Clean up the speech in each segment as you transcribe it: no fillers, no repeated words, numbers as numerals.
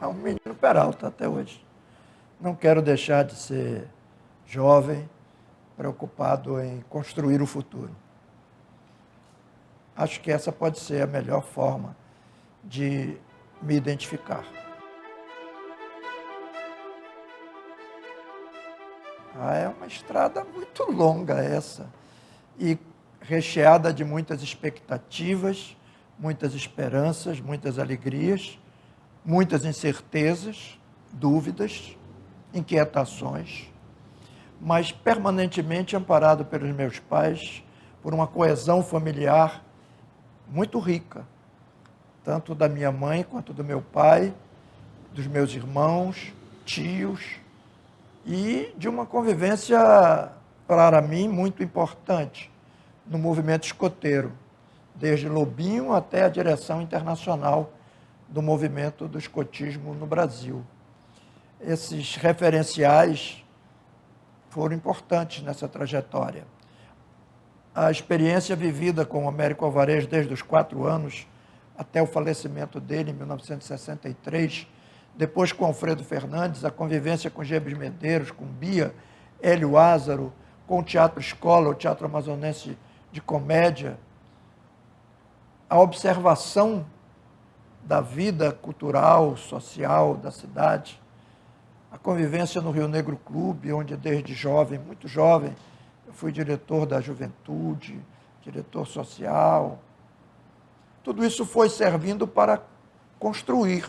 Um menino Peralta até hoje. Não quero deixar de ser jovem, preocupado em construir o futuro. Acho que essa pode ser a melhor forma de me identificar. É uma estrada muito longa essa, e recheada de muitas expectativas, muitas esperanças, muitas alegrias, muitas incertezas, dúvidas, inquietações, mas permanentemente amparado pelos meus pais, por uma coesão familiar muito rica, tanto da minha mãe quanto do meu pai, dos meus irmãos, tios, e de uma convivência, para mim, muito importante no movimento escoteiro, desde Lobinho até a direção internacional do movimento do escotismo no Brasil. Esses referenciais foram importantes nessa trajetória. A experiência vivida com o Américo Alvarez desde os 4 anos até o falecimento dele em 1963, depois com Alfredo Fernandes, a convivência com Gebes Medeiros, com Bia, Hélio Ázaro, com o Teatro Escola, o Teatro Amazonense de Comédia, a observação da vida cultural, social da cidade, a convivência no Rio Negro Clube, onde desde jovem, muito jovem, eu fui diretor da juventude, diretor social. Tudo isso foi servindo para construir,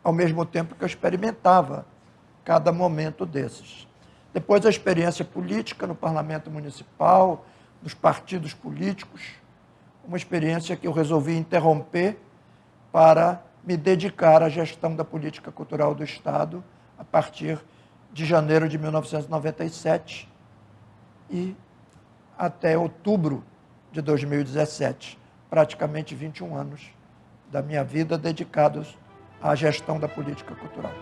ao mesmo tempo que eu experimentava cada momento desses. Depois a experiência política no Parlamento Municipal, nos partidos políticos, uma experiência que eu resolvi interromper para me dedicar à gestão da política cultural do Estado a partir de janeiro de 1997 e até outubro de 2017, praticamente 21 anos da minha vida dedicados à gestão da política cultural.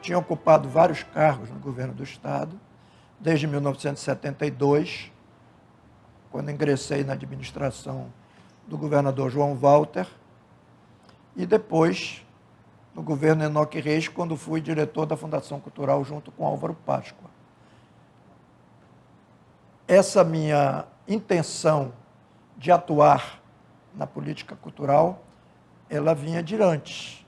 Tinha ocupado vários cargos no governo do Estado, desde 1972, quando ingressei na administração do governador João Walter, e depois no governo Enoque Reis, quando fui diretor da Fundação Cultural junto com Álvaro Páscoa. Essa minha intenção de atuar na política cultural, ela vinha de antes,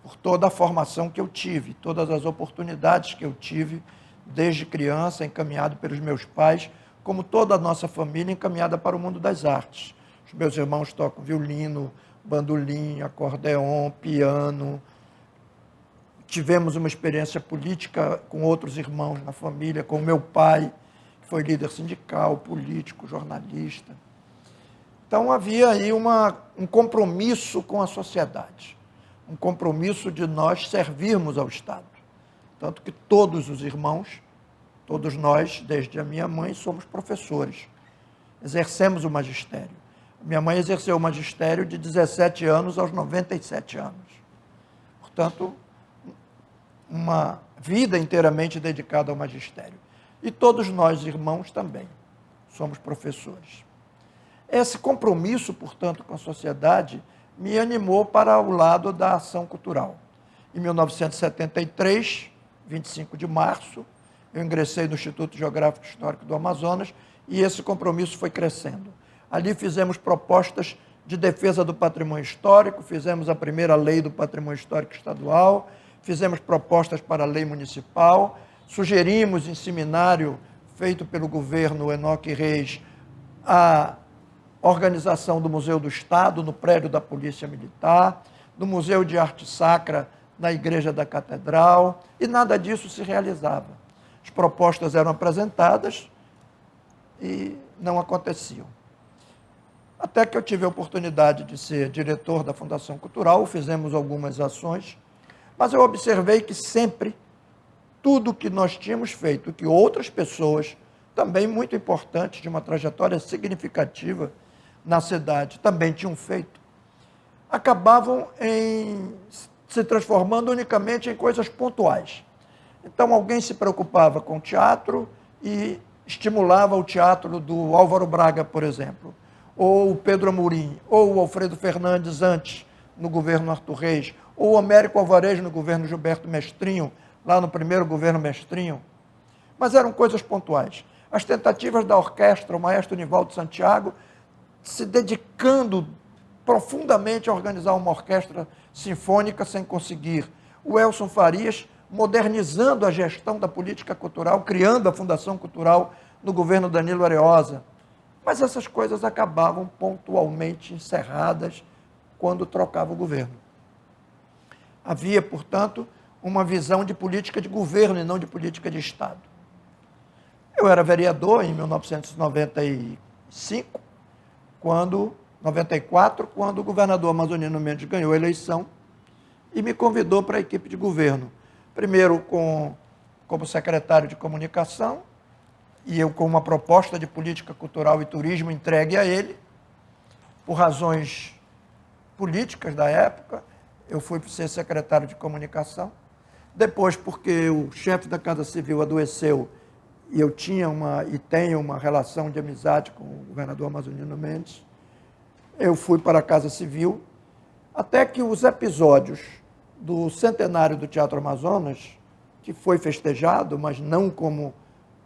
por toda a formação que eu tive, todas as oportunidades que eu tive desde criança, encaminhado pelos meus pais, como toda a nossa família encaminhada para o mundo das artes. Os meus irmãos tocam violino, bandolim, acordeon, piano. Tivemos uma experiência política com outros irmãos na família, com o meu pai, que foi líder sindical, político, jornalista. Então havia aí um compromisso com a sociedade, um compromisso de nós servirmos ao Estado. Tanto que todos os irmãos, todos nós, desde a minha mãe, somos professores. Exercemos o magistério. Minha mãe exerceu o magistério de 17 anos aos 97 anos. Portanto, uma vida inteiramente dedicada ao magistério. E todos nós, irmãos, também somos professores. Esse compromisso, portanto, com a sociedade me animou para o lado da ação cultural. Em 1973, 25 de março, eu ingressei no Instituto Geográfico e Histórico do Amazonas e esse compromisso foi crescendo. Ali fizemos propostas de defesa do patrimônio histórico, fizemos a primeira lei do patrimônio histórico estadual, fizemos propostas para a lei municipal, sugerimos em seminário feito pelo governo Enoque Reis a organização do Museu do Estado, no prédio da Polícia Militar, do Museu de Arte Sacra, na Igreja da Catedral, e nada disso se realizava. As propostas eram apresentadas e não aconteciam. Até que eu tive a oportunidade de ser diretor da Fundação Cultural, fizemos algumas ações, mas eu observei que sempre tudo que nós tínhamos feito, que outras pessoas, também muito importantes, de uma trajetória significativa na cidade, também tinham feito, acabavam se transformando unicamente em coisas pontuais. Então, alguém se preocupava com teatro e estimulava o teatro do Álvaro Braga, por exemplo, ou o Pedro Amorim, ou o Alfredo Fernandes antes, no governo Arthur Reis, ou o Américo Alvarez no governo Gilberto Mestrinho, lá no primeiro governo Mestrinho. Mas eram coisas pontuais. As tentativas da orquestra, o maestro Nivaldo Santiago, se dedicando profundamente a organizar uma orquestra sinfônica sem conseguir. O Elson Farias modernizando a gestão da política cultural, criando a Fundação Cultural no governo Danilo Areosa. Mas essas coisas acabavam pontualmente encerradas quando trocava o governo. Havia, portanto, uma visão de política de governo e não de política de Estado. Eu era vereador em 1995, 94, quando o governador Amazonino Mendes ganhou a eleição e me convidou para a equipe de governo. Primeiro como secretário de comunicação, e eu com uma proposta de política cultural e turismo entregue a ele, por razões políticas da época, eu fui ser secretário de comunicação. Depois, porque o chefe da Casa Civil adoeceu e eu tinha e tenho uma relação de amizade com o governador Amazonino Mendes, eu fui para a Casa Civil, até que os episódios do centenário do Teatro Amazonas, que foi festejado, mas não como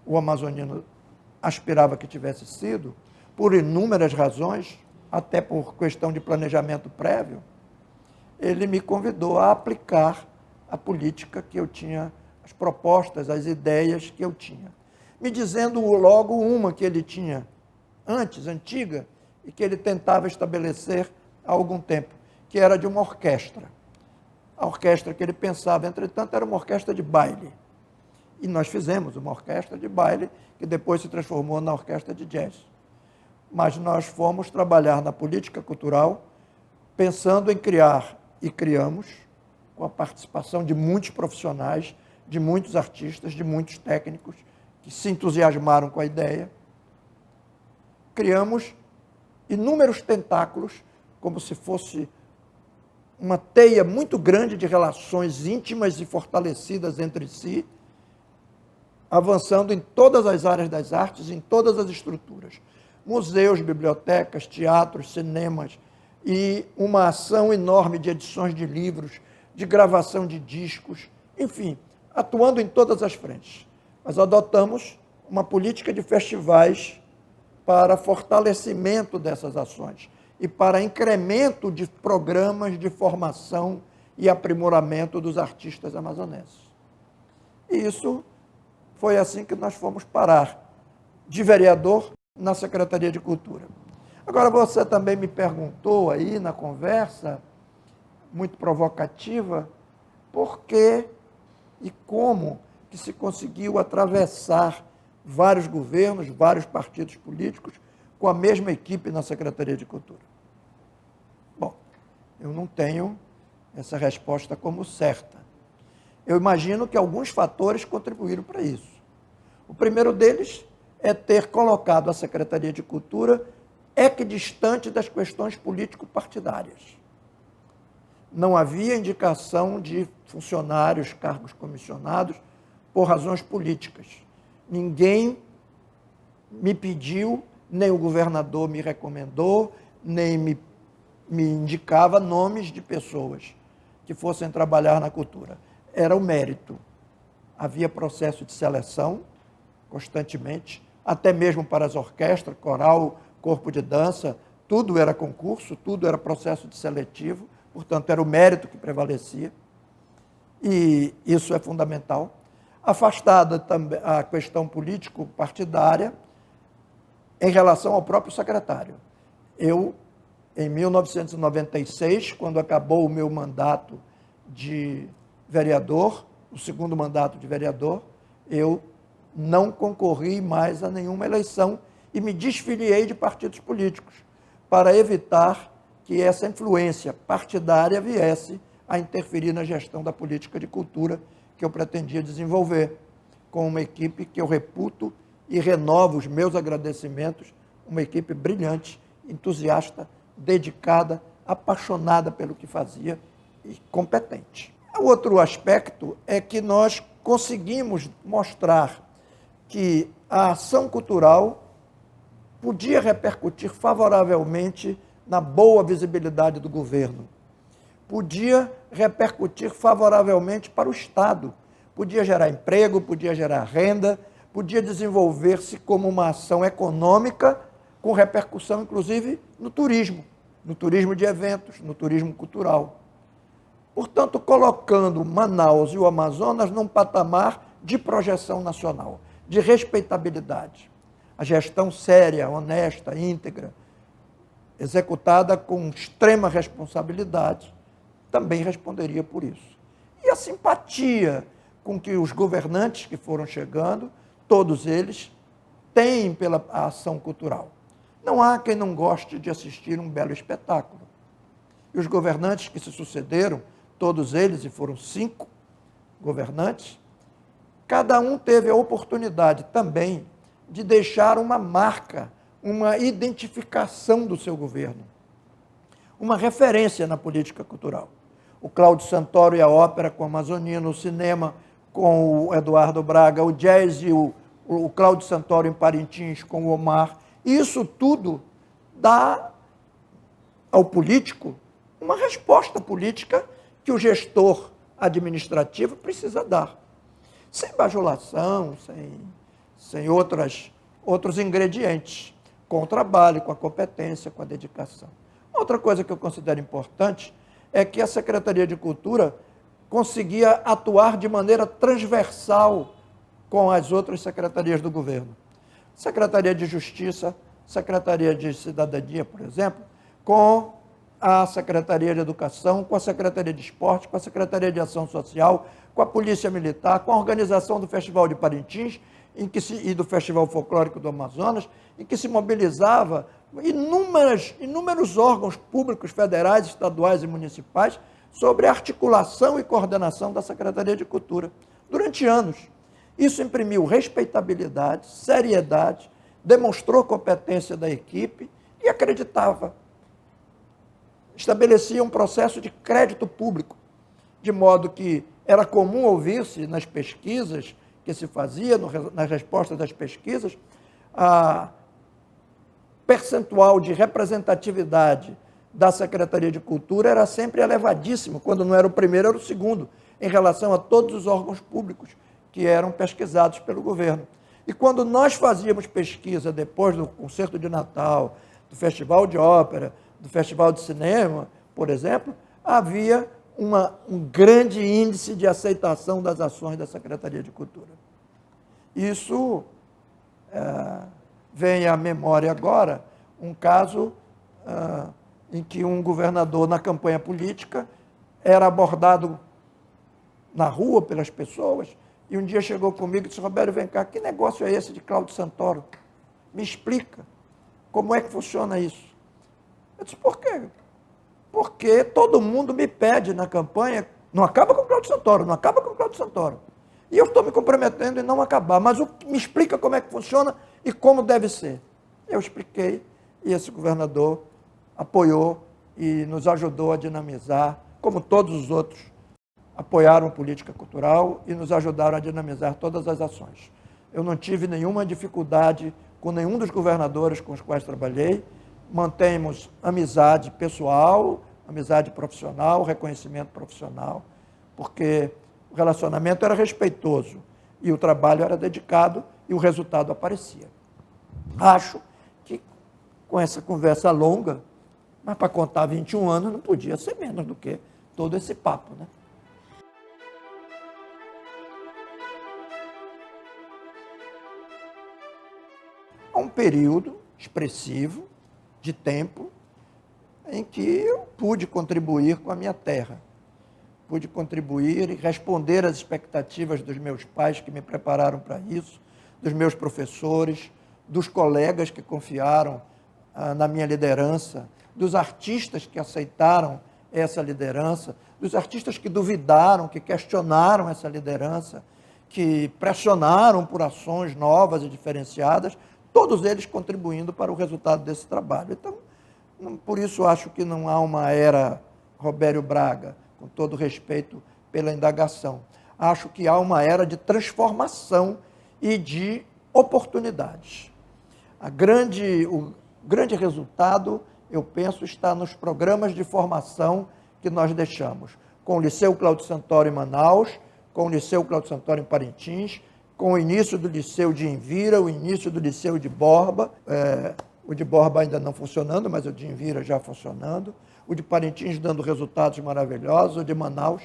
o amazonino aspirava que tivesse sido, por inúmeras razões, até por questão de planejamento prévio, ele me convidou a aplicar a política que eu tinha, as propostas, as ideias que eu tinha. Me dizendo logo uma que ele tinha antes, antiga, e que ele tentava estabelecer há algum tempo, que era de uma orquestra. A orquestra que ele pensava, entretanto, era uma orquestra de baile. E nós fizemos uma orquestra de baile, que depois se transformou na orquestra de jazz. Mas nós fomos trabalhar na política cultural, pensando em criar, e criamos, com a participação de muitos profissionais, de muitos artistas, de muitos técnicos, que se entusiasmaram com a ideia. Criamos inúmeros tentáculos, como se fosse uma teia muito grande de relações íntimas e fortalecidas entre si, avançando em todas as áreas das artes, em todas as estruturas. Museus, bibliotecas, teatros, cinemas, e uma ação enorme de edições de livros, de gravação de discos, enfim, atuando em todas as frentes. Mas adotamos uma política de festivais para fortalecimento dessas ações e para incremento de programas de formação e aprimoramento dos artistas amazonenses. E isso foi assim que nós fomos parar, de vereador na Secretaria de Cultura. Agora, você também me perguntou aí na conversa, muito provocativa, por que e como que se conseguiu atravessar vários governos, vários partidos políticos, com a mesma equipe na Secretaria de Cultura. Bom, eu não tenho essa resposta como certa. Eu imagino que alguns fatores contribuíram para isso. O primeiro deles é ter colocado a Secretaria de Cultura equidistante das questões político-partidárias. Não havia indicação de funcionários, cargos comissionados, por razões políticas. Ninguém me pediu, nem o governador me recomendou, nem me indicava nomes de pessoas que fossem trabalhar na cultura. Era o mérito. Havia processo de seleção constantemente, até mesmo para as orquestras, coral, corpo de dança, tudo era concurso, tudo era processo de seletivo, portanto, era o mérito que prevalecia, e isso é fundamental. Afastada também a questão político-partidária em relação ao próprio secretário. Eu, em 1996, quando acabou o meu mandato de vereador, o segundo mandato de vereador, eu não concorri mais a nenhuma eleição e me desfiliei de partidos políticos para evitar que essa influência partidária viesse a interferir na gestão da política de cultura que eu pretendia desenvolver, com uma equipe que eu reputo e renovo os meus agradecimentos, uma equipe brilhante, entusiasta, dedicada, apaixonada pelo que fazia e competente. O outro aspecto é que nós conseguimos mostrar que a ação cultural podia repercutir favoravelmente na boa visibilidade do governo, podia repercutir favoravelmente para o Estado, podia gerar emprego, podia gerar renda, podia desenvolver-se como uma ação econômica com repercussão, inclusive, no turismo de eventos, no turismo cultural. Portanto, colocando Manaus e o Amazonas num patamar de projeção nacional, de respeitabilidade. A gestão séria, honesta, íntegra, executada com extrema responsabilidade, também responderia por isso. E a simpatia com que os governantes que foram chegando, todos eles, têm pela ação cultural. Não há quem não goste de assistir um belo espetáculo. E os governantes que se sucederam, todos eles, e foram 5 governantes, cada um teve a oportunidade também de deixar uma marca, uma identificação do seu governo, uma referência na política cultural. O Cláudio Santoro e a ópera com o Amazonino, o cinema com o Eduardo Braga, o jazz e o Cláudio Santoro em Parintins com o Omar. Isso tudo dá ao político uma resposta política que o gestor administrativo precisa dar. Sem bajulação, sem outros ingredientes, com o trabalho, com a competência, com a dedicação. Outra coisa que eu considero importante é que a Secretaria de Cultura conseguia atuar de maneira transversal com as outras secretarias do governo. Secretaria de Justiça, Secretaria de Cidadania, por exemplo, com a Secretaria de Educação, com a Secretaria de Esporte, com a Secretaria de Ação Social, com a Polícia Militar, com a organização do Festival de Parintins e do Festival Folclórico do Amazonas, em que se mobilizava inúmeros órgãos públicos, federais, estaduais e municipais sobre a articulação e coordenação da Secretaria de Cultura durante anos. Isso imprimiu respeitabilidade, seriedade, demonstrou competência da equipe e acreditava. Estabelecia um processo de crédito público, de modo que era comum ouvir-se nas pesquisas que se fazia, nas respostas das pesquisas, a percentual de representatividade da Secretaria de Cultura era sempre elevadíssimo, quando não era o primeiro, era o segundo, em relação a todos os órgãos públicos que eram pesquisados pelo governo. E quando nós fazíamos pesquisa depois do Concerto de Natal, do Festival de Ópera, do Festival de Cinema, por exemplo, havia um grande índice de aceitação das ações da Secretaria de Cultura. Isso vem à memória agora um caso em que um governador, na campanha política, era abordado na rua pelas pessoas, e um dia chegou comigo e disse: Roberto, vem cá, que negócio é esse de Cláudio Santoro? Me explica, como é que funciona isso? Eu disse: por quê? Porque todo mundo me pede na campanha, não acaba com o Cláudio Santoro, não acaba com o Cláudio Santoro. E eu estou me comprometendo em não acabar, mas me explica como é que funciona e como deve ser. Eu expliquei, e esse governador apoiou e nos ajudou a dinamizar, como todos os outros apoiaram a política cultural e nos ajudaram a dinamizar todas as ações. Eu não tive nenhuma dificuldade com nenhum dos governadores com os quais trabalhei, mantemos amizade pessoal, amizade profissional, reconhecimento profissional, porque o relacionamento era respeitoso e o trabalho era dedicado e o resultado aparecia. Acho que com essa conversa longa, mas para contar 21 anos não podia ser menos do que todo esse papo, né? Há um período expressivo de tempo em que eu pude contribuir com a minha terra. Pude contribuir e responder às expectativas dos meus pais que me prepararam para isso, dos meus professores, dos colegas que confiaram na minha liderança, dos artistas que aceitaram essa liderança, dos artistas que duvidaram, que questionaram essa liderança, que pressionaram por ações novas e diferenciadas, todos eles contribuindo para o resultado desse trabalho. Então, por isso acho que não há uma era Robério Braga, com todo respeito pela indagação. Acho que há uma era de transformação e de oportunidades. O grande resultado, eu penso, está nos programas de formação que nós deixamos, com o Liceu Cláudio Santoro em Manaus, com o Liceu Cláudio Santoro em Parintins, com o início do Liceu de Envira, o início do Liceu de Borba, o de Borba ainda não funcionando, mas o de Envira já funcionando, o de Parintins dando resultados maravilhosos, o de Manaus,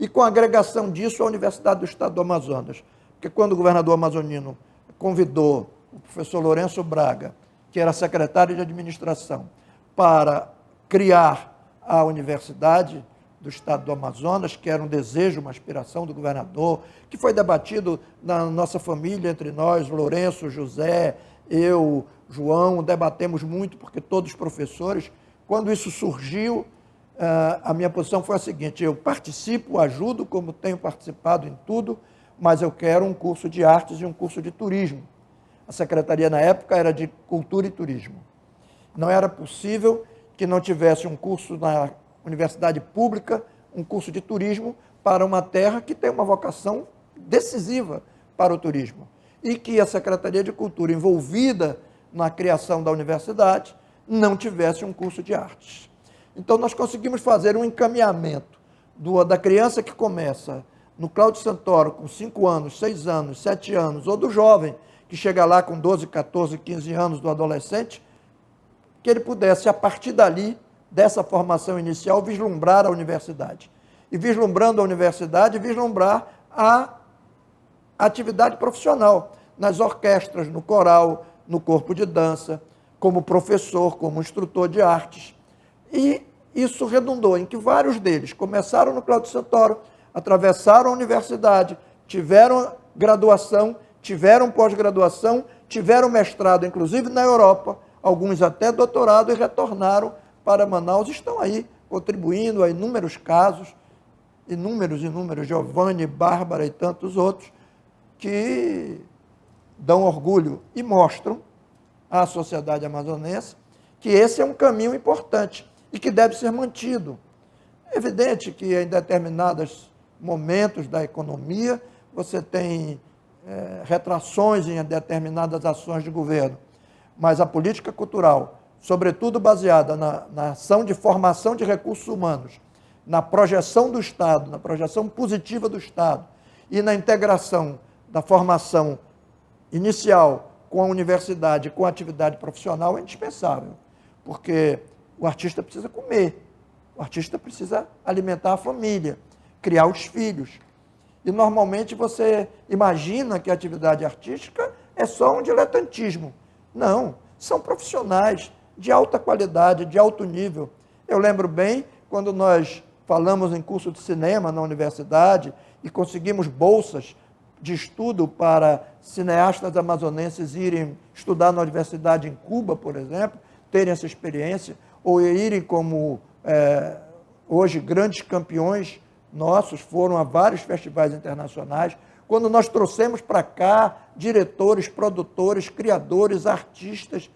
e com a agregação disso a Universidade do Estado do Amazonas. Porque quando o governador amazonino convidou o professor Lourenço Braga, que era secretário de administração, para criar a Universidade do Estado do Amazonas, que era um desejo, uma aspiração do governador, que foi debatido na nossa família, entre nós, Lourenço, José, eu, João, debatemos muito, porque todos os professores, quando isso surgiu, a minha posição foi a seguinte: eu participo, ajudo, como tenho participado em tudo, mas eu quero um curso de artes e um curso de turismo. A secretaria, na época, era de cultura e turismo. Não era possível que não tivesse um curso na universidade pública, um curso de turismo para uma terra que tem uma vocação decisiva para o turismo. E que a Secretaria de Cultura, envolvida na criação da universidade, não tivesse um curso de artes. Então, nós conseguimos fazer um encaminhamento da criança que começa no Cláudio Santoro com 5 anos, 6 anos, 7 anos, ou do jovem que chega lá com 12, 14, 15 anos, do adolescente, que ele pudesse, a partir dali, dessa formação inicial, vislumbrar a universidade. E vislumbrando a universidade, vislumbrar a atividade profissional, nas orquestras, no coral, no corpo de dança, como professor, como instrutor de artes. E isso redundou em que vários deles começaram no Cláudio Santoro, atravessaram a universidade, tiveram graduação, tiveram pós-graduação, tiveram mestrado, inclusive na Europa, alguns até doutorado, e retornaram para Manaus, estão aí contribuindo a inúmeros casos, inúmeros, Giovanni, Bárbara e tantos outros, que dão orgulho e mostram à sociedade amazonense que esse é um caminho importante e que deve ser mantido. É evidente que em determinados momentos da economia você tem retrações em determinadas ações de governo, mas a política cultural, sobretudo baseada na ação de formação de recursos humanos, na projeção do Estado, na projeção positiva do Estado e na integração da formação inicial com a universidade, com a atividade profissional, é indispensável, porque o artista precisa comer, o artista precisa alimentar a família, criar os filhos. E normalmente você imagina que a atividade artística é só um diletantismo. Não, são profissionais de alta qualidade, de alto nível. Eu lembro bem quando nós falamos em curso de cinema na universidade e conseguimos bolsas de estudo para cineastas amazonenses irem estudar na universidade em Cuba, por exemplo, terem essa experiência, ou irem como hoje grandes campeões nossos foram a vários festivais internacionais, quando nós trouxemos para cá diretores, produtores, criadores, artistas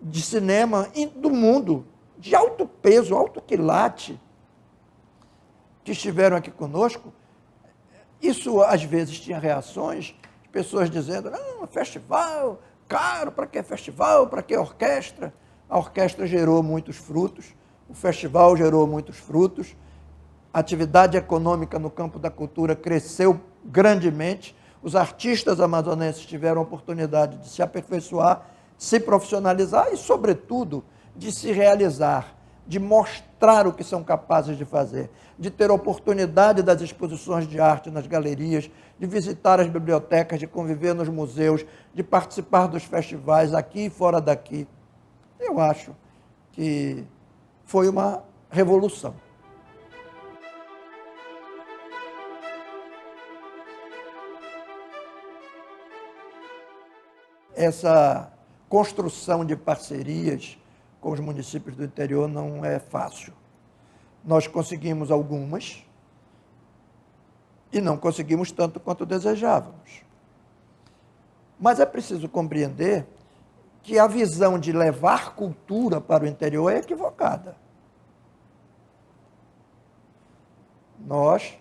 de cinema do mundo, de alto peso, alto quilate, que estiveram aqui conosco. Isso, às vezes, tinha reações de pessoas dizendo: não, festival, caro, para que festival, para que orquestra? A orquestra gerou muitos frutos, o festival gerou muitos frutos, a atividade econômica no campo da cultura cresceu grandemente, os artistas amazonenses tiveram a oportunidade de se aperfeiçoar, se profissionalizar e, sobretudo, de se realizar, de mostrar o que são capazes de fazer, de ter oportunidade das exposições de arte nas galerias, de visitar as bibliotecas, de conviver nos museus, de participar dos festivais aqui e fora daqui. Eu acho que foi uma revolução. Essa construção de parcerias com os municípios do interior não é fácil. Nós conseguimos algumas e não conseguimos tanto quanto desejávamos. Mas é preciso compreender que a visão de levar cultura para o interior é equivocada. Nós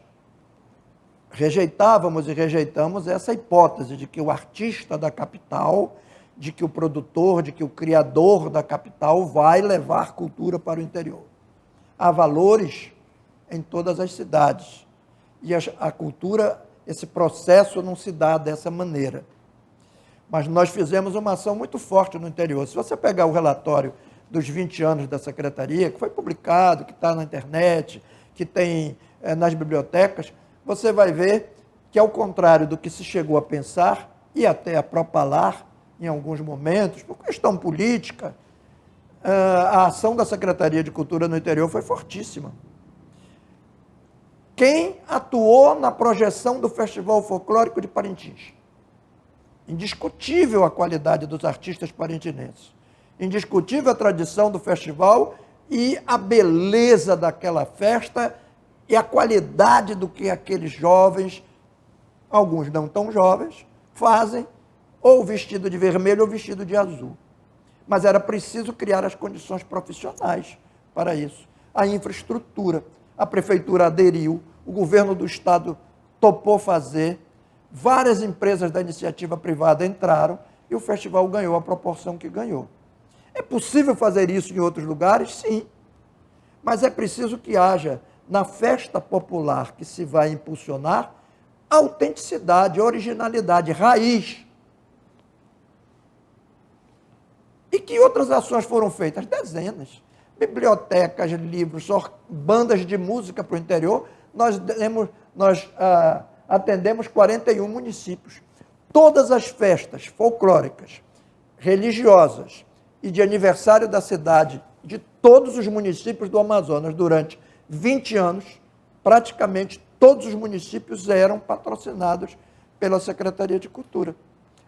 rejeitávamos e rejeitamos essa hipótese de que o artista da capital, de que o produtor, de que o criador da capital vai levar cultura para o interior. Há valores em todas as cidades. E a cultura, esse processo não se dá dessa maneira. Mas nós fizemos uma ação muito forte no interior. Se você pegar o relatório dos 20 anos da Secretaria, que foi publicado, que está na internet, que tem nas bibliotecas, você vai ver que, ao contrário do que se chegou a pensar e até a propalar em alguns momentos, por questão política, a ação da Secretaria de Cultura no interior foi fortíssima. Quem atuou na projeção do Festival Folclórico de Parintins? Indiscutível a qualidade dos artistas parintinenses. Indiscutível a tradição do festival e a beleza daquela festa e a qualidade do que aqueles jovens, alguns não tão jovens, fazem, ou vestido de vermelho ou vestido de azul. Mas era preciso criar as condições profissionais para isso. A infraestrutura, a prefeitura aderiu, o governo do estado topou fazer, várias empresas da iniciativa privada entraram e o festival ganhou a proporção que ganhou. É possível fazer isso em outros lugares? Sim. Mas é preciso que haja, na festa popular que se vai impulsionar, autenticidade, originalidade, raiz. E que outras ações foram feitas? Dezenas. Bibliotecas, livros, bandas de música para o interior. Nós atendemos 41 municípios. Todas as festas folclóricas, religiosas e de aniversário da cidade de todos os municípios do Amazonas durante 20 anos, praticamente todos os municípios eram patrocinados pela Secretaria de Cultura.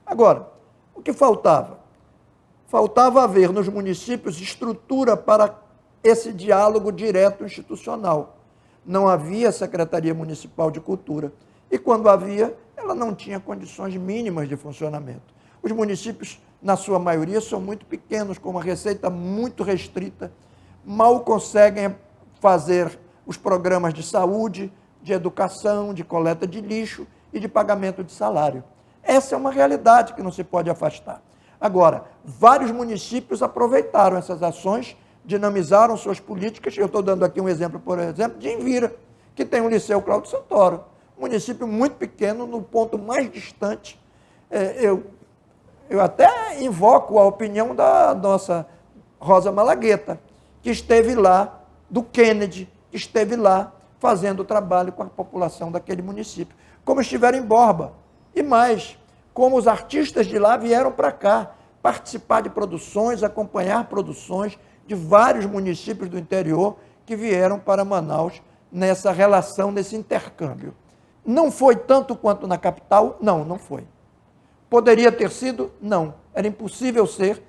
Agora, o que faltava? Faltava haver nos municípios estrutura para esse diálogo direto institucional. Não havia Secretaria Municipal de Cultura. E quando havia, ela não tinha condições mínimas de funcionamento. Os municípios, na sua maioria, são muito pequenos, com uma receita muito restrita, mal conseguem fazer os programas de saúde, de educação, de coleta de lixo e de pagamento de salário. Essa é uma realidade que não se pode afastar. Agora, vários municípios aproveitaram essas ações, dinamizaram suas políticas. Eu estou dando aqui um exemplo, por exemplo, de Envira, que tem o Liceu Cláudio Santoro, um município muito pequeno, no ponto mais distante. Eu até invoco a opinião da nossa Rosa Malagueta, que esteve lá, do Kennedy, que esteve lá fazendo o trabalho com a população daquele município. Como estiveram em Borba. E mais, como os artistas de lá vieram para cá participar de produções, acompanhar produções de vários municípios do interior que vieram para Manaus nessa relação, nesse intercâmbio. Não foi tanto quanto na capital? Não, não foi. Poderia ter sido? Não. Era impossível ser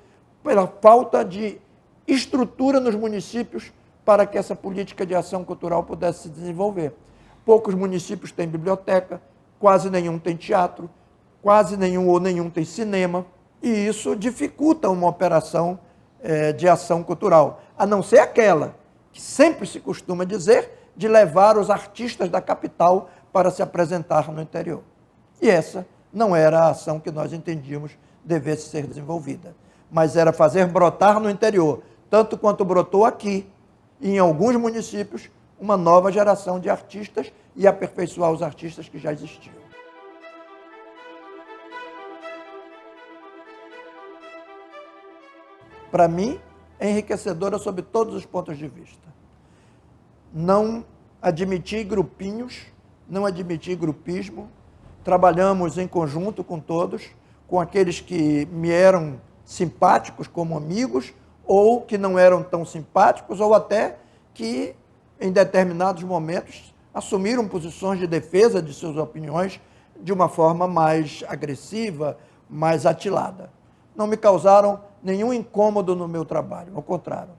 pela falta de estrutura nos municípios para que essa política de ação cultural pudesse se desenvolver. Poucos municípios têm biblioteca, quase nenhum tem teatro, quase nenhum ou nenhum tem cinema, e isso dificulta uma operação de ação cultural, a não ser aquela que sempre se costuma dizer de levar os artistas da capital para se apresentar no interior. E essa não era a ação que nós entendíamos devesse ser desenvolvida, mas era fazer brotar no interior, tanto quanto brotou aqui, e em alguns municípios, uma nova geração de artistas e aperfeiçoar os artistas que já existiam. Para mim, é enriquecedora sob todos os pontos de vista. Não admitir grupinhos, não admitir grupismo, trabalhamos em conjunto com todos, com aqueles que me eram simpáticos como amigos, ou que não eram tão simpáticos, ou até que, em determinados momentos, assumiram posições de defesa de suas opiniões de uma forma mais agressiva, mais atilada. Não me causaram nenhum incômodo no meu trabalho, ao contrário,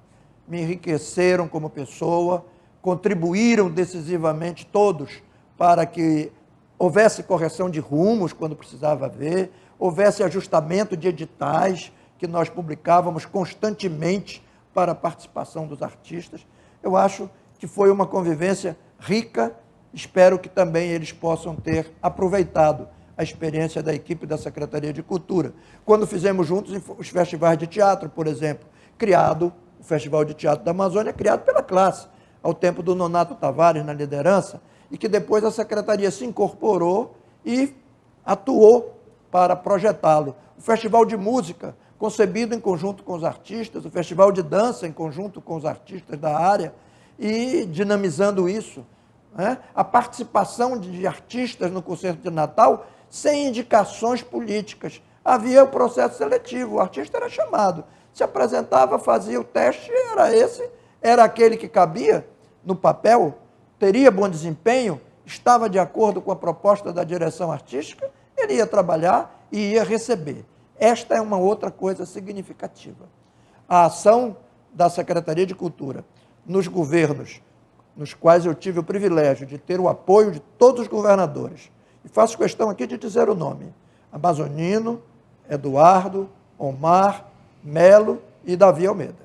me enriqueceram como pessoa, contribuíram decisivamente todos para que houvesse correção de rumos quando precisava haver, houvesse ajustamento de editais que nós publicávamos constantemente para a participação dos artistas. Eu acho que foi uma convivência rica, espero que também eles possam ter aproveitado a experiência da equipe da Secretaria de Cultura. Quando fizemos juntos os festivais de teatro, por exemplo, o Festival de Teatro da Amazônia, criado pela classe, ao tempo do Nonato Tavares na liderança, e que depois a Secretaria se incorporou e atuou para projetá-lo. O Festival de Música, concebido em conjunto com os artistas, o Festival de Dança em conjunto com os artistas da área, e dinamizando isso, né? A participação de artistas no concerto de Natal sem indicações políticas. Havia o processo seletivo, o artista era chamado, se apresentava, fazia o teste, era aquele que cabia no papel, teria bom desempenho, estava de acordo com a proposta da direção artística, ele ia trabalhar e ia receber. Esta é uma outra coisa significativa. A ação da Secretaria de Cultura nos governos nos quais eu tive o privilégio de ter o apoio de todos os governadores, e faço questão aqui de dizer o nome: Amazonino, Eduardo, Omar, Melo e Davi Almeida.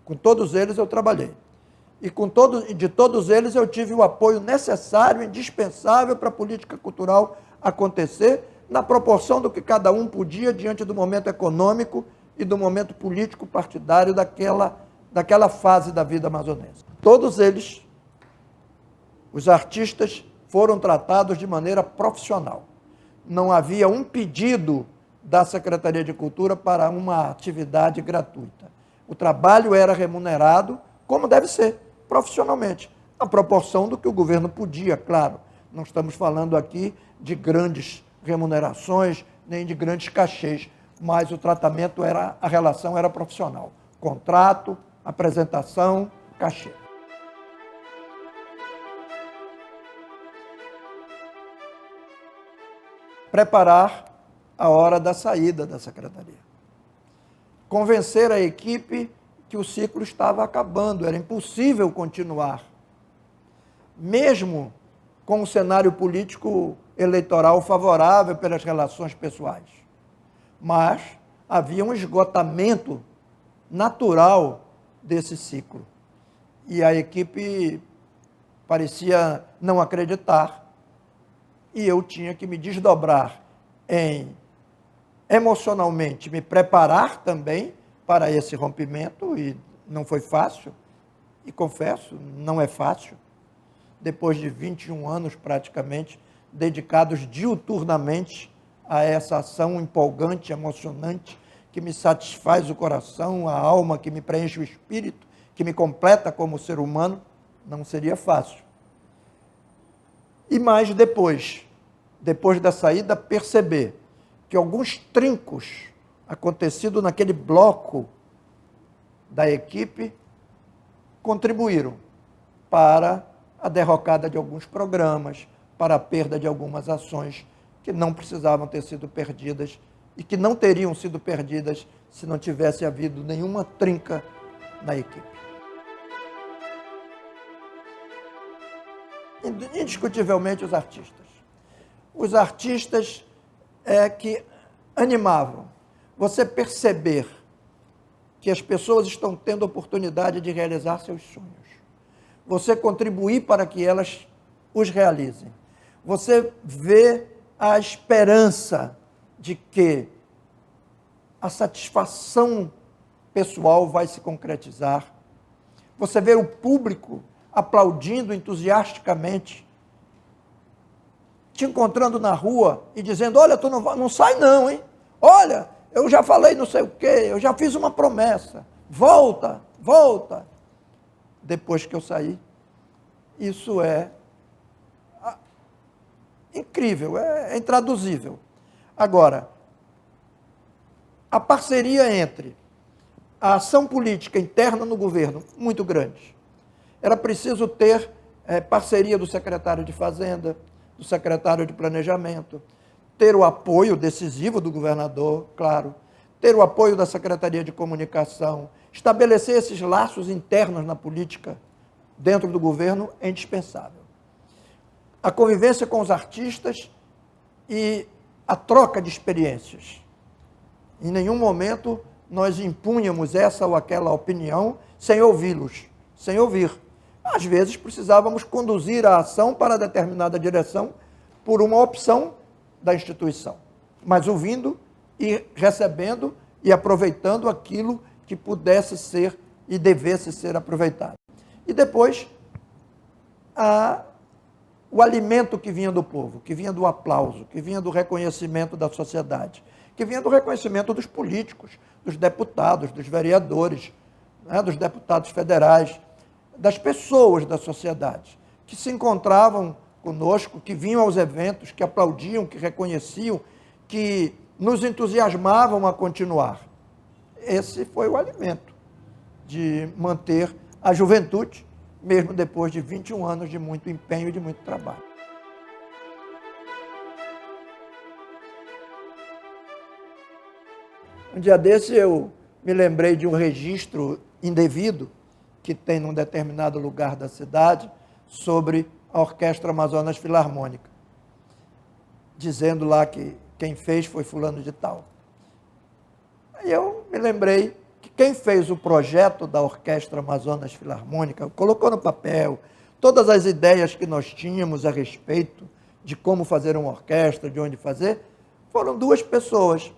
Com todos eles eu trabalhei. E de todos eles eu tive o apoio necessário, indispensável para a política cultural acontecer, na proporção do que cada um podia diante do momento econômico e do momento político partidário daquela fase da vida amazonense. Todos eles, os artistas, foram tratados de maneira profissional. Não havia um pedido da Secretaria de Cultura para uma atividade gratuita. O trabalho era remunerado, como deve ser, profissionalmente, à proporção do que o governo podia, claro. Não estamos falando aqui de grandes remunerações, nem de grandes cachês, mas o tratamento a relação era profissional. Contrato, apresentação, cachê. Preparar a hora da saída da secretaria. Convencer a equipe que o ciclo estava acabando, era impossível continuar. Mesmo com um cenário político eleitoral favorável pelas relações pessoais. Mas havia um esgotamento natural desse ciclo. E a equipe parecia não acreditar, e eu tinha que me desdobrar em, emocionalmente, me preparar também para esse rompimento, e não foi fácil, e confesso, não é fácil. Depois de 21 anos, praticamente, dedicados diuturnamente a essa ação empolgante, emocionante, que me satisfaz o coração, a alma, que me preenche o espírito, que me completa como ser humano, não seria fácil. E mais depois da saída, perceber que alguns trincos acontecidos naquele bloco da equipe contribuíram para a derrocada de alguns programas, para a perda de algumas ações que não precisavam ter sido perdidas e que não teriam sido perdidas se não tivesse havido nenhuma trinca na equipe. Indiscutivelmente os artistas. Os artistas que animavam. Você perceber que as pessoas estão tendo oportunidade de realizar seus sonhos. Você contribuir para que elas os realizem. Você vê a esperança de que a satisfação pessoal vai se concretizar. Você vê o público aplaudindo entusiasticamente, te encontrando na rua e dizendo: olha, tu não sai não, hein? Olha, eu já falei não sei o quê, eu já fiz uma promessa, volta, volta. Depois que eu saí, isso é incrível, é intraduzível. Agora, a parceria entre a ação política interna no governo muito grande. Era preciso ter parceria do secretário de Fazenda, do secretário de Planejamento, ter o apoio decisivo do governador, claro, ter o apoio da Secretaria de Comunicação, estabelecer esses laços internos na política dentro do governo é indispensável. A convivência com os artistas e a troca de experiências. Em nenhum momento nós impunhamos essa ou aquela opinião sem ouvi-los, sem ouvir. Às vezes precisávamos conduzir a ação para determinada direção por uma opção da instituição, mas ouvindo e recebendo e aproveitando aquilo que pudesse ser e devesse ser aproveitado. E depois, o alimento que vinha do povo, que vinha do aplauso, que vinha do reconhecimento da sociedade, que vinha do reconhecimento dos políticos, dos deputados, dos vereadores, né, dos deputados federais, das pessoas da sociedade, que se encontravam conosco, que vinham aos eventos, que aplaudiam, que reconheciam, que nos entusiasmavam a continuar. Esse foi o alimento de manter a juventude, mesmo depois de 21 anos de muito empenho e de muito trabalho. Um dia desse eu me lembrei de um registro indevido que tem num determinado lugar da cidade sobre a Orquestra Amazonas Filarmônica, dizendo lá que quem fez foi fulano de tal. Aí eu me lembrei que quem fez o projeto da Orquestra Amazonas Filarmônica, colocou no papel todas as ideias que nós tínhamos a respeito de como fazer uma orquestra, de onde fazer, foram duas pessoas,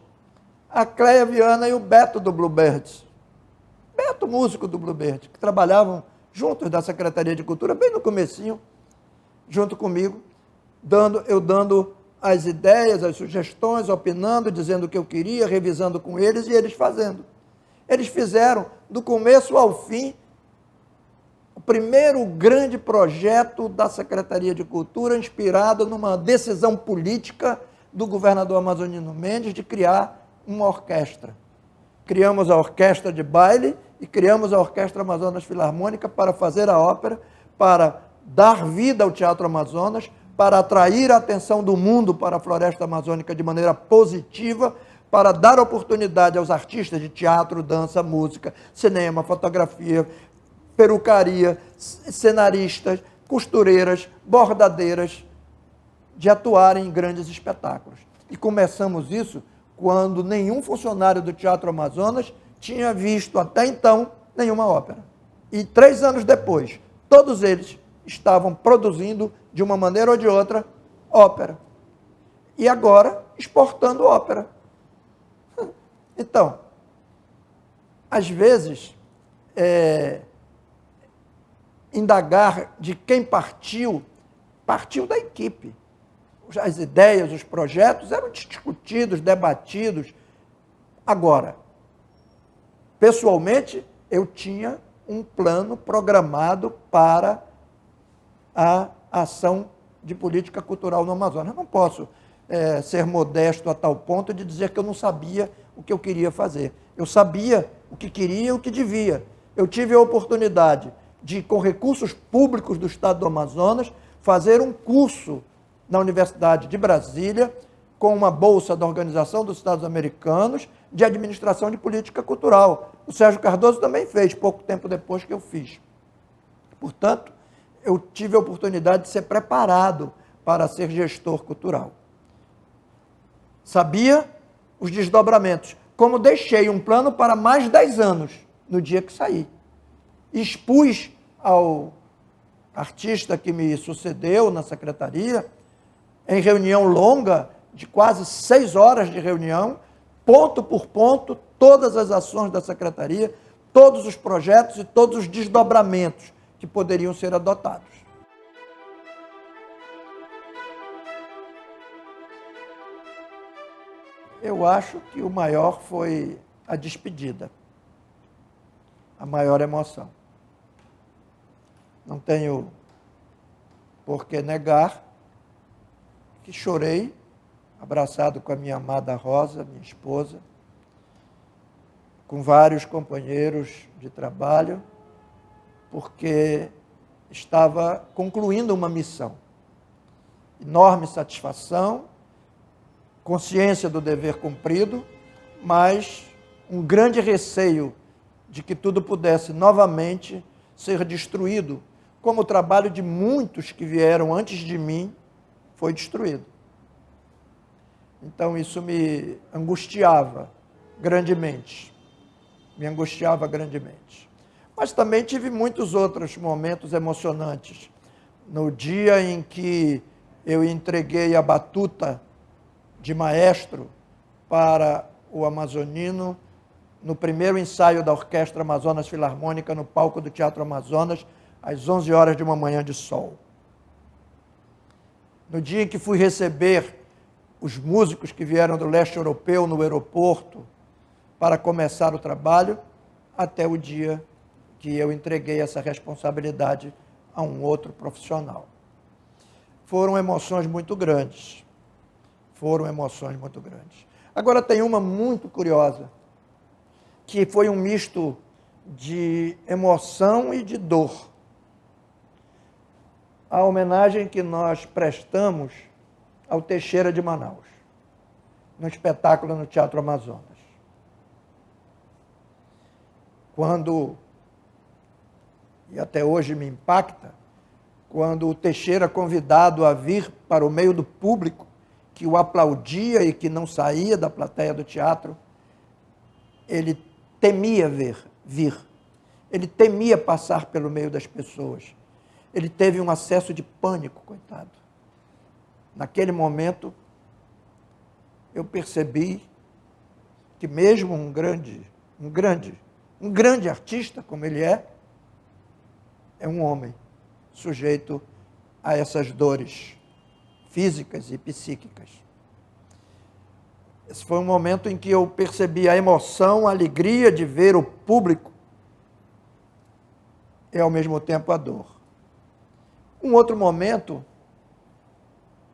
a Cléia Viana e o Beto do Bluebirds. Beto, músico do Bluebirds, que trabalhavam juntos da Secretaria de Cultura, bem no comecinho, junto comigo, eu dando as ideias, as sugestões, opinando, dizendo o que eu queria, revisando com eles e eles fazendo. Eles fizeram, do começo ao fim, o primeiro grande projeto da Secretaria de Cultura, inspirado numa decisão política do governador amazonino Mendes de criar uma orquestra. Criamos a orquestra de baile e criamos a Orquestra Amazonas Filarmônica para fazer a ópera, para dar vida ao Teatro Amazonas, para atrair a atenção do mundo para a floresta amazônica de maneira positiva, para dar oportunidade aos artistas de teatro, dança, música, cinema, fotografia, perucaria, cenaristas, costureiras, bordadeiras, de atuarem em grandes espetáculos. E começamos isso quando nenhum funcionário do Teatro Amazonas tinha visto até então nenhuma ópera. E 3 anos depois, todos eles estavam produzindo, de uma maneira ou de outra, ópera. E agora, exportando ópera. Então, às vezes, indagar de quem partiu da equipe. As ideias, os projetos eram discutidos, debatidos. Agora, pessoalmente, eu tinha um plano programado para a ação de política cultural no Amazonas. Eu não posso ser modesto a tal ponto de dizer que eu não sabia o que eu queria fazer. Eu sabia o que queria e o que devia. Eu tive a oportunidade de, com recursos públicos do Estado do Amazonas, fazer um curso na Universidade de Brasília, com uma bolsa da Organização dos Estados Americanos, de Administração de Política Cultural. O Sérgio Cardoso também fez, pouco tempo depois que eu fiz. Portanto, eu tive a oportunidade de ser preparado para ser gestor cultural. Sabia os desdobramentos, como deixei um plano para mais 10 anos, no dia que saí. Expus ao artista que me sucedeu na secretaria, em reunião longa, de quase 6 horas de reunião, ponto por ponto, todas as ações da secretaria, todos os projetos e todos os desdobramentos que poderiam ser adotados. Eu acho que o maior foi a despedida, a maior emoção. Não tenho por que negar que chorei, abraçado com a minha amada Rosa, minha esposa, com vários companheiros de trabalho, porque estava concluindo uma missão. Enorme satisfação, consciência do dever cumprido, mas um grande receio de que tudo pudesse novamente ser destruído, como o trabalho de muitos que vieram antes de mim foi destruído. Então isso me angustiava grandemente. Me angustiava grandemente. Mas também tive muitos outros momentos emocionantes. No dia em que eu entreguei a batuta de maestro para o amazonino, no primeiro ensaio da Orquestra Amazonas Filarmônica, no palco do Teatro Amazonas, às 11 horas de uma manhã de sol. No dia em que fui receber os músicos que vieram do leste europeu no aeroporto para começar o trabalho, até o dia que eu entreguei essa responsabilidade a um outro profissional. Foram emoções muito grandes. Foram emoções muito grandes. Agora tem uma muito curiosa, que foi um misto de emoção e de dor. A homenagem que nós prestamos ao Teixeira de Manaus, no espetáculo no Teatro Amazonas. Quando, e até hoje me impacta, quando o Teixeira, convidado a vir para o meio do público, que o aplaudia e que não saía da plateia do teatro, ele temia vir. Ele temia passar pelo meio das pessoas. Ele teve um acesso de pânico, coitado. Naquele momento, eu percebi que mesmo um grande artista como ele é um homem sujeito a essas dores físicas e psíquicas. Esse foi um momento em que eu percebi a emoção, a alegria de ver o público e, ao mesmo tempo, a dor. Um outro momento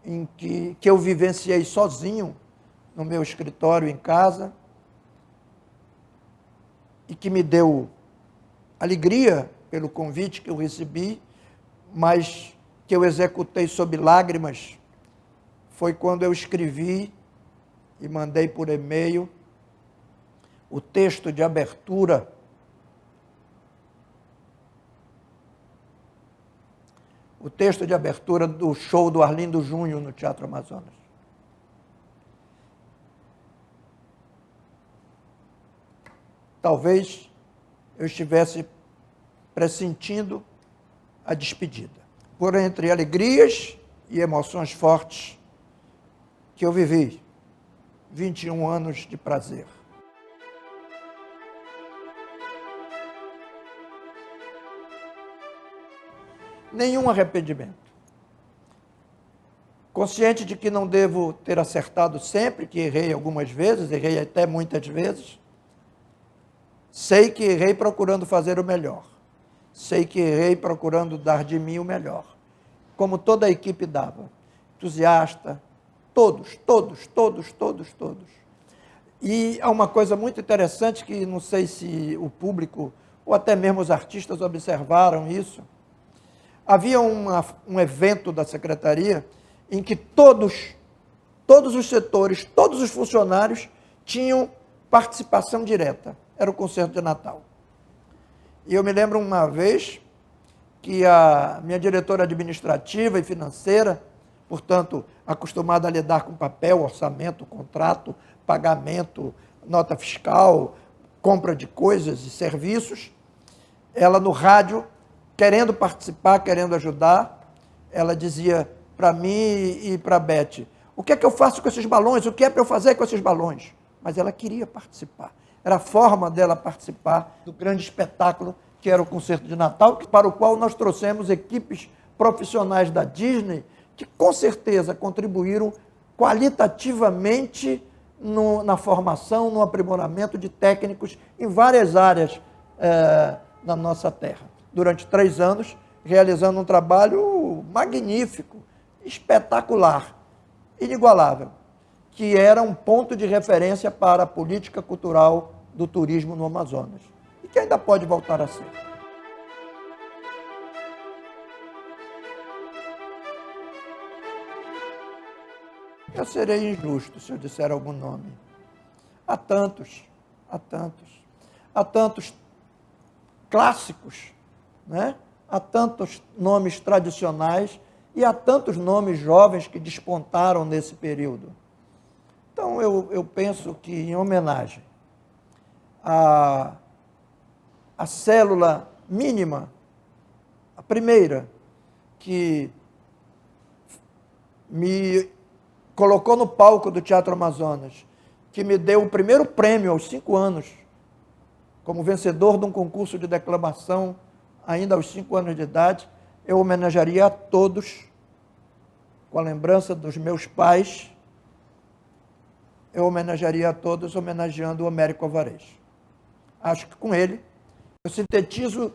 em que eu vivenciei sozinho no meu escritório em casa e que me deu alegria pelo convite que eu recebi, mas que eu executei sob lágrimas, foi quando eu escrevi e mandei por e-mail o texto de abertura do show do Arlindo Júnior no Teatro Amazonas. Talvez eu estivesse pressentindo a despedida. Por entre alegrias e emoções fortes que eu vivi, 21 anos de prazer. Nenhum arrependimento. Consciente de que não devo ter acertado sempre, que errei algumas vezes, errei até muitas vezes. Sei que errei procurando fazer o melhor. Sei que errei procurando dar de mim o melhor. Como toda a equipe dava. Entusiasta, todos. E há uma coisa muito interessante que não sei se o público ou até mesmo os artistas observaram isso. Havia um evento da secretaria em que todos os setores, todos os funcionários tinham participação direta. Era o concerto de Natal. E eu me lembro uma vez que a minha diretora administrativa e financeira, portanto, acostumada a lidar com papel, orçamento, contrato, pagamento, nota fiscal, compra de coisas e serviços, ela no rádio, querendo participar, querendo ajudar, ela dizia para mim e para a Beth, o que é que eu faço com esses balões? O que é para eu fazer com esses balões? Mas ela queria participar. Era a forma dela participar do grande espetáculo que era o concerto de Natal, para o qual nós trouxemos equipes profissionais da Disney que com certeza contribuíram qualitativamente na formação, no aprimoramento de técnicos em várias áreas na nossa terra. Durante 3 anos, realizando um trabalho magnífico, espetacular, inigualável, que era um ponto de referência para a política cultural do turismo no Amazonas. E que ainda pode voltar a ser. Eu serei injusto se eu disser algum nome. Há tantos, há tantos. Há tantos clássicos, né? Há tantos nomes tradicionais e há tantos nomes jovens que despontaram nesse período. Então, eu penso que, em homenagem à célula mínima, a primeira, que me colocou no palco do Teatro Amazonas, que me deu o primeiro prêmio aos 5 anos, como vencedor de um concurso de declamação, ainda aos 5 anos de idade, eu homenagearia a todos, com a lembrança dos meus pais, eu homenagearia a todos, homenageando o Américo Alvarez. Acho que com ele, eu sintetizo,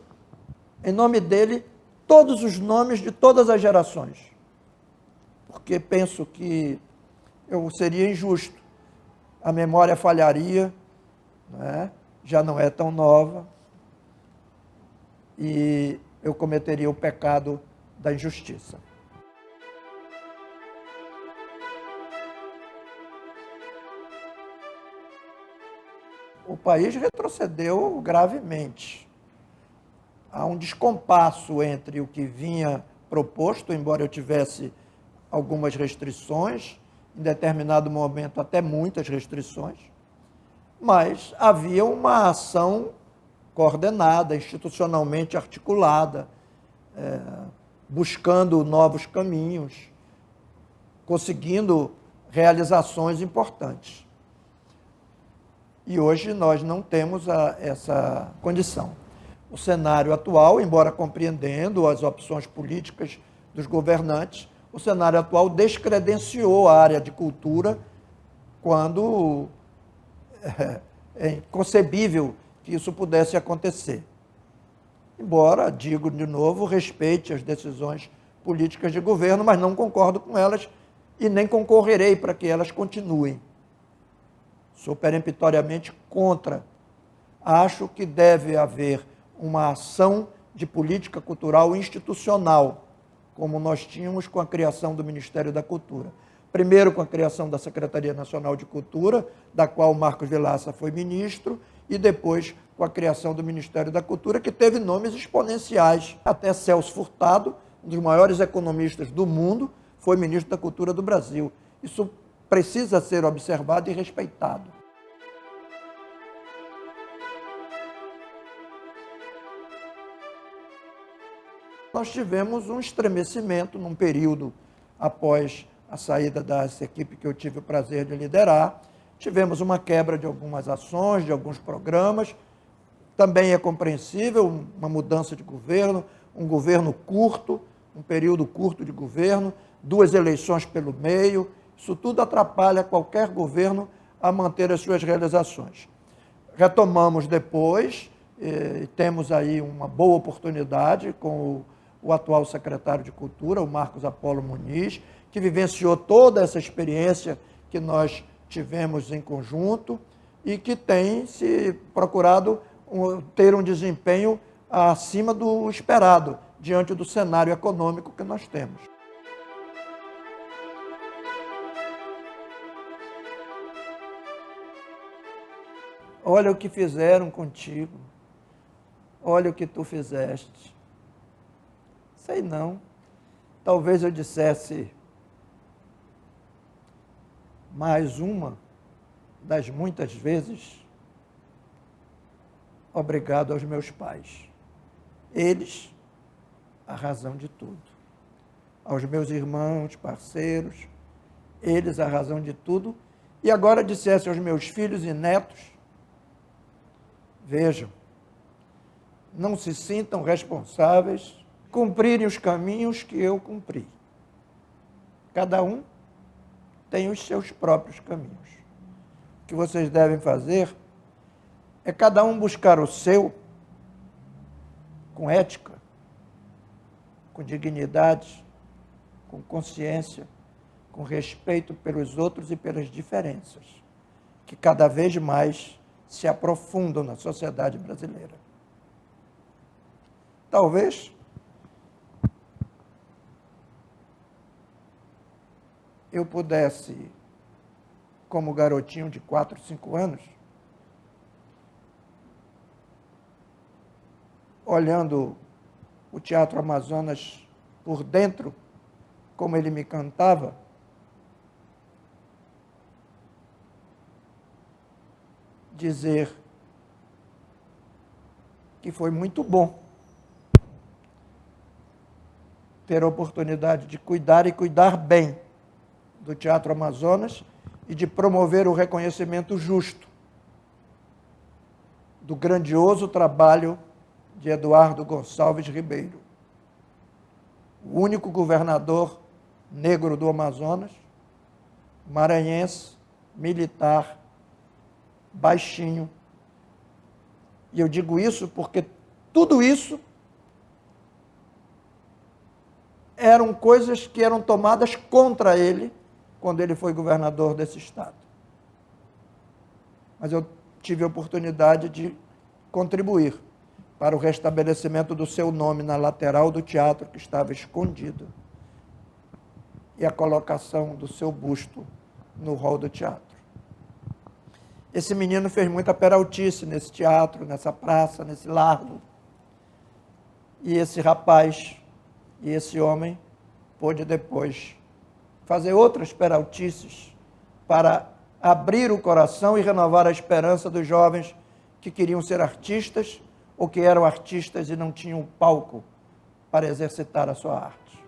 em nome dele, todos os nomes de todas as gerações, porque penso que eu seria injusto, a memória falharia, né? Já não é tão nova, e eu cometeria o pecado da injustiça. O país retrocedeu gravemente. Há um descompasso entre o que vinha proposto, embora eu tivesse algumas restrições, em determinado momento até muitas restrições, mas havia uma ação coordenada, institucionalmente articulada, buscando novos caminhos, conseguindo realizações importantes. E hoje nós não temos essa condição. O cenário atual, embora compreendendo as opções políticas dos governantes, o cenário atual descredenciou a área de cultura quando é inconcebível que isso pudesse acontecer. Embora, digo de novo, respeite as decisões políticas de governo, mas não concordo com elas e nem concorrerei para que elas continuem. Sou peremptoriamente contra. Acho que deve haver uma ação de política cultural institucional, como nós tínhamos com a criação do Ministério da Cultura. Primeiro com a criação da Secretaria Nacional de Cultura, da qual Marcos Vilaça foi ministro, e depois com a criação do Ministério da Cultura, que teve nomes exponenciais. Até Celso Furtado, um dos maiores economistas do mundo, foi ministro da Cultura do Brasil. Isso precisa ser observado e respeitado. Nós tivemos um estremecimento num período após a saída dessa equipe que eu tive o prazer de liderar. Tivemos uma quebra de algumas ações, de alguns programas. Também é compreensível uma mudança de governo, um governo curto, um período curto de governo, 2 eleições pelo meio. Isso tudo atrapalha qualquer governo a manter as suas realizações. Retomamos depois, temos aí uma boa oportunidade com o atual secretário de Cultura, o Marcos Apolo Muniz, que vivenciou toda essa experiência que nós tivemos em conjunto e que tem se procurado ter um desempenho acima do esperado, diante do cenário econômico que nós temos. Olha o que fizeram contigo, olha o que tu fizeste. Sei não, talvez eu dissesse mais uma das muitas vezes, obrigado aos meus pais. Eles, a razão de tudo. Aos meus irmãos, parceiros, eles, a razão de tudo. E agora dissesse aos meus filhos e netos, vejam, não se sintam responsáveis, cumprirem os caminhos que eu cumpri. Cada um tem os seus próprios caminhos. O que vocês devem fazer é cada um buscar o seu com ética, com dignidade, com consciência, com respeito pelos outros e pelas diferenças, que cada vez mais se aprofundam na sociedade brasileira. Talvez eu pudesse, como garotinho de 4, 5 anos, olhando o Teatro Amazonas por dentro, como ele me cantava, dizer que foi muito bom ter a oportunidade de cuidar e cuidar bem do Teatro Amazonas e de promover o reconhecimento justo do grandioso trabalho de Eduardo Gonçalves Ribeiro, o único governador negro do Amazonas, maranhense, militar, baixinho. E eu digo isso porque tudo isso eram coisas que eram tomadas contra ele quando ele foi governador desse estado. Mas eu tive a oportunidade de contribuir para o restabelecimento do seu nome na lateral do teatro, que estava escondido, e a colocação do seu busto no hall do teatro. Esse menino fez muita peraltice nesse teatro, nessa praça, nesse largo. E esse rapaz e esse homem pôde depois fazer outras peraltices para abrir o coração e renovar a esperança dos jovens que queriam ser artistas ou que eram artistas e não tinham palco para exercitar a sua arte.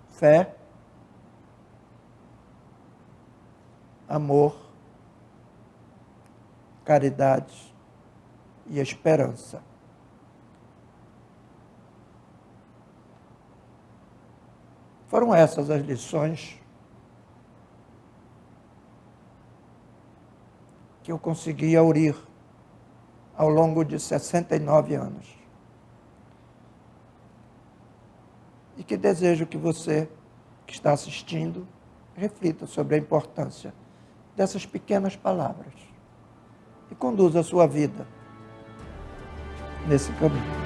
Fé, amor, caridade e esperança. Foram essas as lições que eu consegui aurir ao longo de 69 anos. E que desejo que você, que está assistindo, reflita sobre a importância dessas pequenas palavras e conduza a sua vida nesse caminho.